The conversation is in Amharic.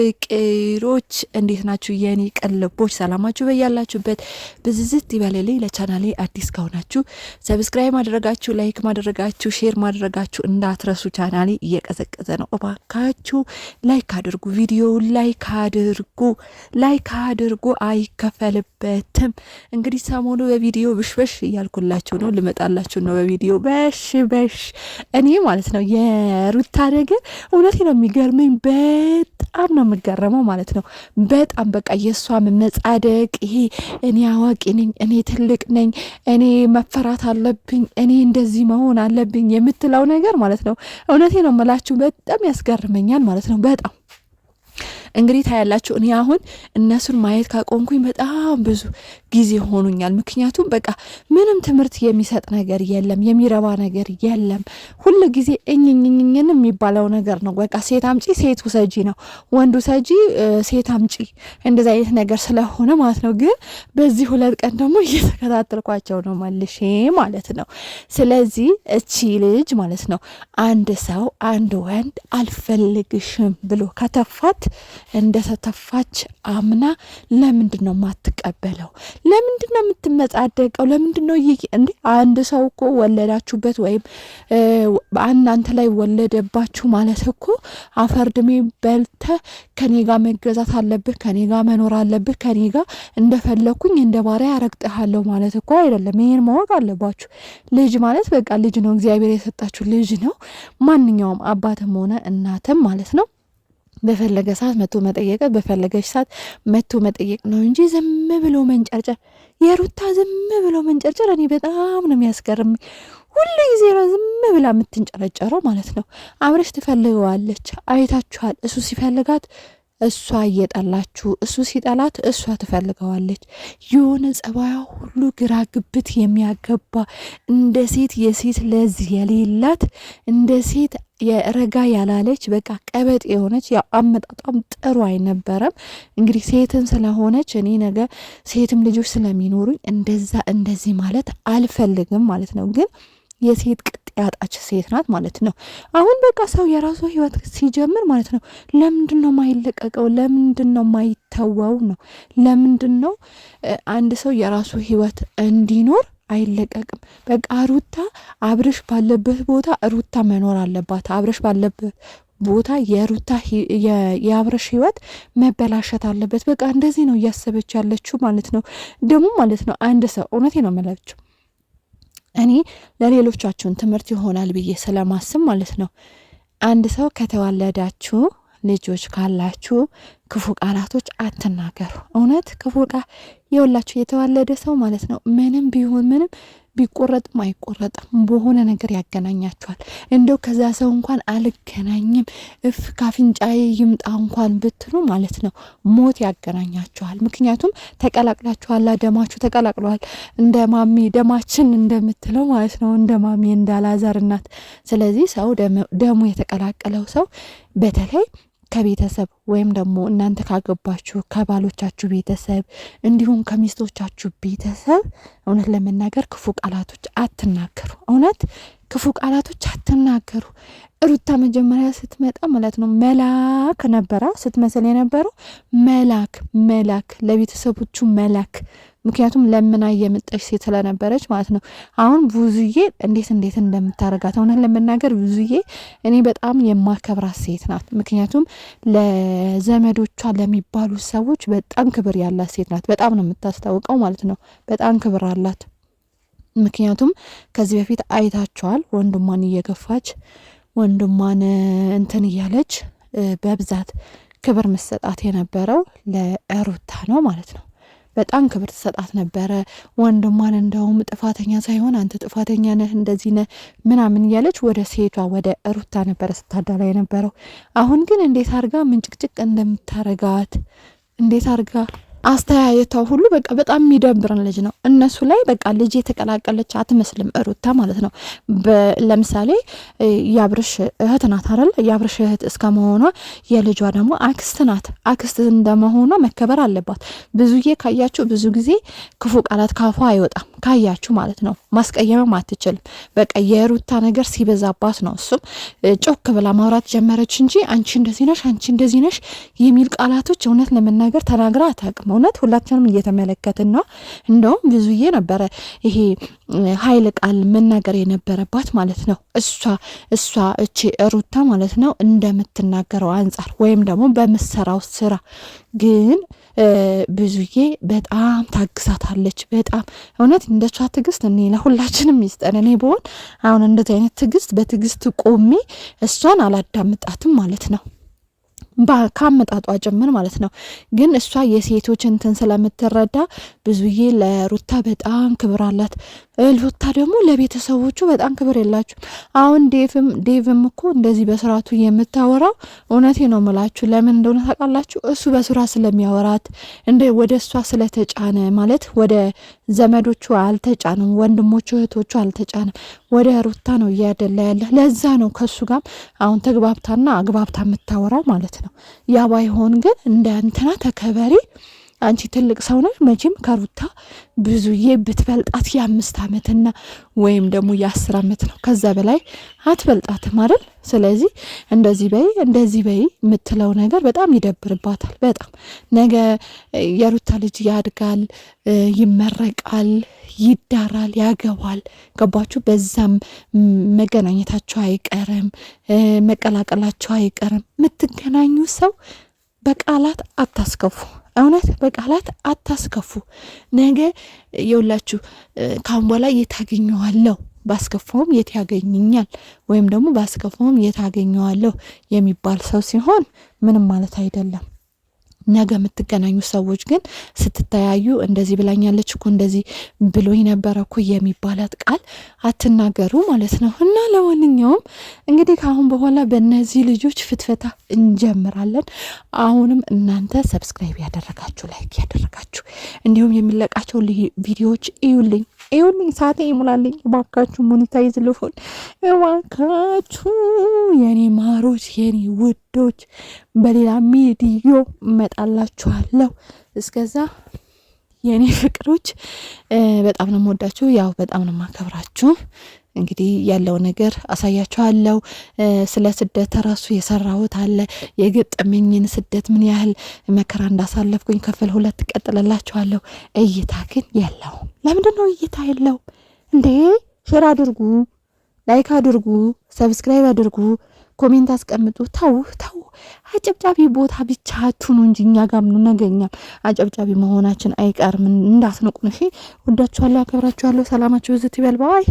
ፍቅሮች እንዴት ናችሁ? የኔ ቀልቦች ሰላማችሁ በያላችሁበት ብዝዝት ይበልልኝ። ለቻናሌ አዲስ ከሆናችሁ ሰብስክራይብ ማድረጋችሁ፣ ላይክ ማድረጋችሁ፣ ሼር ማድረጋችሁ እንዳትረሱ። ቻናሌ እየቀዘቀዘ ነው። እባካችሁ ላይክ አድርጉ፣ ቪዲዮ ላይክ አድርጉ፣ አይከፈልበትም። እንግዲህ ሰሞኑ በቪዲዮ ብሽበሽ እያልኩላችሁ ነው፣ ልመጣላችሁ ነው በቪዲዮ በሽ እኔ ማለት ነው። የሩታ ነገር እውነቴ ነው የሚገርመኝ፣ በጣም ነው የምገረመው ማለት ነው። በጣም በቃ የእሷ መጻደቅ ይሄ እኔ አዋቂ ነኝ፣ እኔ ትልቅ ነኝ፣ እኔ መፈራት አለብኝ፣ እኔ እንደዚህ መሆን አለብኝ የምትለው ነገር ማለት ነው። እውነቴ ነው የምላችሁ በጣም ያስገርመኛል ማለት ነው። በጣም እንግዲህ ታያላችሁ። እኔ አሁን እነሱን ማየት ካቆንኩኝ በጣም ብዙ ጊዜ ሆኑኛል። ምክንያቱም በቃ ምንም ትምህርት የሚሰጥ ነገር የለም፣ የሚረባ ነገር የለም። ሁሉ ጊዜ እኝኝኝኝን የሚባለው ነገር ነው። በቃ ሴት አምጪ ሴት ውሰጂ ነው፣ ወንዱ ሰጂ ሴት አምጪ፣ እንደዚህ አይነት ነገር ስለሆነ ማለት ነው። ግን በዚህ 2 ቀን ደግሞ እየተከታተልኳቸው ነው መልሼ ማለት ነው። ስለዚህ እቺ ልጅ ማለት ነው አንድ ሰው አንድ ወንድ አልፈልግሽም ብሎ ከተፋት እንደተተፋች አምና ለምንድን ነው ማትቀበለው? ለምንድን ነው የምትመጻደቀው? ለምንድን ነው እንዴ? አንድ ሰው እኮ ወለዳችሁበት ወይም እናንተ ላይ ወለደባችሁ ማለት እኮ አፈርድሜ በልተ ከኔ ጋር መገዛት አለብህ፣ ከኔ ጋር መኖር አለብህ፣ ከኔ ጋር እንደፈለኩኝ እንደ ባሪያ ያረግጥሃለሁ ማለት እኮ አይደለም። ይሄን ማወቅ አለባችሁ። ልጅ ማለት በቃ ልጅ ነው፣ እግዚአብሔር የሰጣችሁ ልጅ ነው። ማንኛውም አባትም ሆነ እናትም ማለት ነው በፈለገ ሰዓት መቶ መጠየቅ፣ በፈለገች ሰዓት መቶ መጠየቅ ነው እንጂ ዝም ብሎ መንጨርጨር፣ የሩታ ዝም ብሎ መንጨርጨር እኔ በጣም ነው የሚያስገርም። ሁሉ ጊዜ ነው ዝም ብላ የምትንጨረጨረው ማለት ነው። አብረሽ ትፈልገዋለች፣ አይታችኋል። እሱ ሲፈልጋት እሷ እየጠላችሁ፣ እሱ ሲጠላት እሷ ትፈልገዋለች። የሆነ ጸባያ ሁሉ ግራ ግብት የሚያገባ እንደ ሴት የሴት ለዚህ የሌላት እንደ ሴት የረጋ ያላለች በቃ ቀበጥ የሆነች ያው አመጣጧም ጥሩ አይነበረም። እንግዲህ ሴትን ስለሆነች እኔ ነገ ሴትም ልጆች ስለሚኖሩኝ እንደዚህ ማለት አልፈልግም ማለት ነው። ግን የሴት ቅጥ ያጣች ሴት ናት ማለት ነው። አሁን በቃ ሰው የራሱ ህይወት ሲጀምር ማለት ነው ለምንድን ነው ማይለቀቀው? ለምንድን ነው ማይተወው ነው? ለምንድን ነው አንድ ሰው የራሱ ህይወት እንዲኖር አይለቀቅም? በቃ ሩታ አብርሽ ባለበት ቦታ ሩታ መኖር አለባት። አብርሽ ባለበት ቦታ የአብርሽ ህይወት መበላሸት አለበት። በቃ እንደዚህ ነው እያሰበች ያለችው ማለት ነው። ደግሞ ማለት ነው አንድ ሰው እውነቴ ነው የምላችሁ እኔ ለሌሎቻችሁን ትምህርት ይሆናል ብዬ ስለማስብ ማለት ነው አንድ ሰው ከተዋለዳችሁ ልጆች ካላችሁ ክፉ ቃላቶች አትናገሩ። እውነት ክፉ ቃል የወላችሁ የተዋለደ ሰው ማለት ነው ምንም ቢሆን ምንም ቢቆረጥም አይቆረጥም በሆነ ነገር ያገናኛችኋል። እንደው ከዛ ሰው እንኳን አልገናኝም እፍ ካፍንጫዬ ይምጣ እንኳን ብትሉ ማለት ነው ሞት ያገናኛችኋል። ምክንያቱም ተቀላቅላችኋል፣ ደማችሁ ተቀላቅሏል። እንደ ማሚ ደማችን እንደምትለው ማለት ነው እንደ ማሚ እንዳላዛር እናት። ስለዚህ ሰው ደሙ የተቀላቀለው ሰው በተለይ ከቤተሰብ ወይም ደግሞ እናንተ ካገባችሁ ከባሎቻችሁ ቤተሰብ እንዲሁም ከሚስቶቻችሁ ቤተሰብ እውነት ለመናገር ክፉ ቃላቶች አትናገሩ። እውነት ክፉ ቃላቶች አትናገሩ። ሩታ መጀመሪያ ስትመጣ ማለት ነው መላክ ነበራ ስትመስል የነበረው መላክ ለቤተሰቦቹ መላክ። ምክንያቱም ለምና የመጣች ሴት ስለነበረች ማለት ነው። አሁን ብዙዬ እንዴት እንደምታረጋት እውነት ለመናገር ብዙዬ እኔ በጣም የማከብራት ሴት ናት። ምክንያቱም ለዘመዶቿ ለሚባሉ ሰዎች በጣም ክብር ያላት ሴት ናት። በጣም ነው የምታስታውቀው ማለት ነው። በጣም ክብር አላት። ምክንያቱም ከዚህ በፊት አይታቸዋል ወንድሟን እየገፋች ወንድሟን እንትን እያለች በብዛት ክብር መሰጣት የነበረው ለሩታ ነው ማለት ነው። በጣም ክብር ትሰጣት ነበረ። ወንድሟን እንደውም ጥፋተኛ ሳይሆን አንተ ጥፋተኛ ነህ እንደዚህ ነህ ምናምን እያለች ወደ ሴቷ ወደ ሩታ ነበረ ስታዳላ የነበረው። አሁን ግን እንዴት አርጋ ምንጭቅጭቅ እንደምታረጋት እንዴት አርጋ አስተያየቷ ሁሉ በቃ በጣም የሚደብረን ልጅ ነው። እነሱ ላይ በቃ ልጅ የተቀላቀለች አትመስልም ሩታ ማለት ነው። ለምሳሌ የአብርሽ እህት ናት አይደል? የአብርሽ እህት እስከመሆኗ የልጇ ደግሞ አክስት ናት። አክስት እንደመሆኗ መከበር አለባት። ብዙዬ ካያችሁ ብዙ ጊዜ ክፉ ቃላት ካፏ አይወጣም ካያችሁ ማለት ነው። ማስቀየምም አትችልም። በቃ የሩታ ነገር ሲበዛባት ነው እሱም ጮክ ብላ ማውራት ጀመረች እንጂ አንቺ እንደዚህ ነሽ፣ አንቺ እንደዚህ ነሽ የሚል ቃላቶች እውነት ለመናገር ተናግራ አታውቅም። እውነት ሁላችንም እየተመለከትን ነው። እንደውም ብዙዬ ነበረ ይሄ ኃይል ቃል መናገር የነበረባት ማለት ነው። እሷ እቺ ሩታ ማለት ነው እንደምትናገረው አንጻር ወይም ደግሞ በምትሰራው ስራ ግን ብዙዬ በጣም ታግሳታለች። በጣም እውነት እንደሷ ትዕግስት እኔ ለሁላችንም ይስጠን። እኔ ብሆን አሁን እንደዚህ አይነት ትዕግስት በትዕግስት ቆሜ እሷን አላዳምጣትም ማለት ነው ካመጣጧ ጭምር ማለት ነው። ግን እሷ የሴቶች እንትን ስለምትረዳ ብዙዬ ለሩታ በጣም ክብር አላት። ሩታ ደግሞ ለቤተሰቦቹ በጣም ክብር የላችሁ። አሁን ዴቭም እኮ እንደዚህ በስርዓቱ የምታወራው እውነቴ ነው ምላችሁ ለምን እንደሆነ ታውቃላችሁ? እሱ በስራ ስለሚያወራት ወደ እሷ ስለተጫነ ማለት ወደ ዘመዶቹ አልተጫንም፣ ወንድሞቹ እህቶቹ አልተጫንም። ወደ ሩታ ነው እያደላ ያለ። ለዛ ነው ከሱ ጋር አሁን ተግባብታና አግባብታ የምታወራው ማለት ነው። ያ ባይሆን ግን እንደ እንትና ተከበሪ አንቺ ትልቅ ሰው ነሽ። መቼም ከሩታ ብዙዬ ብትበልጣት የ5 ዓመትና ወይም ደግሞ የ10 ዓመት ነው፣ ከዛ በላይ አትበልጣትም አይደል? ስለዚህ እንደዚህ በይ የምትለው ነገር በጣም ይደብርባታል። በጣም ነገ የሩታ ልጅ ያድጋል፣ ይመረቃል፣ ይዳራል፣ ያገባል። ገባችሁ? በዛም መገናኘታቸው አይቀርም፣ መቀላቀላቸው አይቀርም። የምትገናኙ ሰው በቃላት አታስከፉ። እውነት በቃላት አታስከፉ። ነገ የውላችሁ ካሁን በኋላ የት አገኘዋለሁ ባስከፋውም የት ያገኘኛል ወይም ደግሞ ባስከፋውም የት አገኘዋለሁ የሚባል ሰው ሲሆን ምንም ማለት አይደለም። ነገ የምትገናኙ ሰዎች ግን ስትተያዩ እንደዚህ ብላኛለች እኮ እንደዚህ ብሎኝ ነበረ እኮ የሚባላት ቃል አትናገሩ ማለት ነው። እና ለማንኛውም እንግዲህ ከአሁን በኋላ በእነዚህ ልጆች ፍትፈታ እንጀምራለን። አሁንም እናንተ ሰብስክራይብ ያደረጋችሁ ላይክ ያደረጋችሁ እንዲሁም የሚለቃቸው ቪዲዮዎች እዩልኝ ሰዓቴ ይሙላልኝ እባካችሁ። ሞኔታይዝ ልሆን እባካችሁ የኔ ማሮች የኔ ውዶች። በሌላ ቪዲዮ እመጣላችኋለሁ። እስከዛ የኔ ፍቅሮች በጣም ነው የምወዳችሁ፣ ያው በጣም ነው የማከብራችሁ። እንግዲህ ያለው ነገር አሳያችኋለሁ። ስለ ስደት ራሱ የሰራሁት አለ። የገጠመኝን ስደት ምን ያህል መከራ እንዳሳለፍኩኝ ክፍል 2 ቀጥለላችኋለሁ። እይታ ግን የለውም። ለምንድን ነው እይታ የለው እንዴ? ሼር አድርጉ፣ ላይክ አድርጉ፣ ሰብስክራይብ አድርጉ፣ ኮሜንት አስቀምጡ። ተው አጨብጫቢ ቦታ ብቻ አትሁኑ እንጂ እኛ ጋር ምን ነገኛም አጨብጫቢ መሆናችን አይቀርም። እንዳትነቁን እሺ። ወዳችኋለሁ፣ አከብራችኋለሁ። ሰላማችሁ ይብዛ። ባይ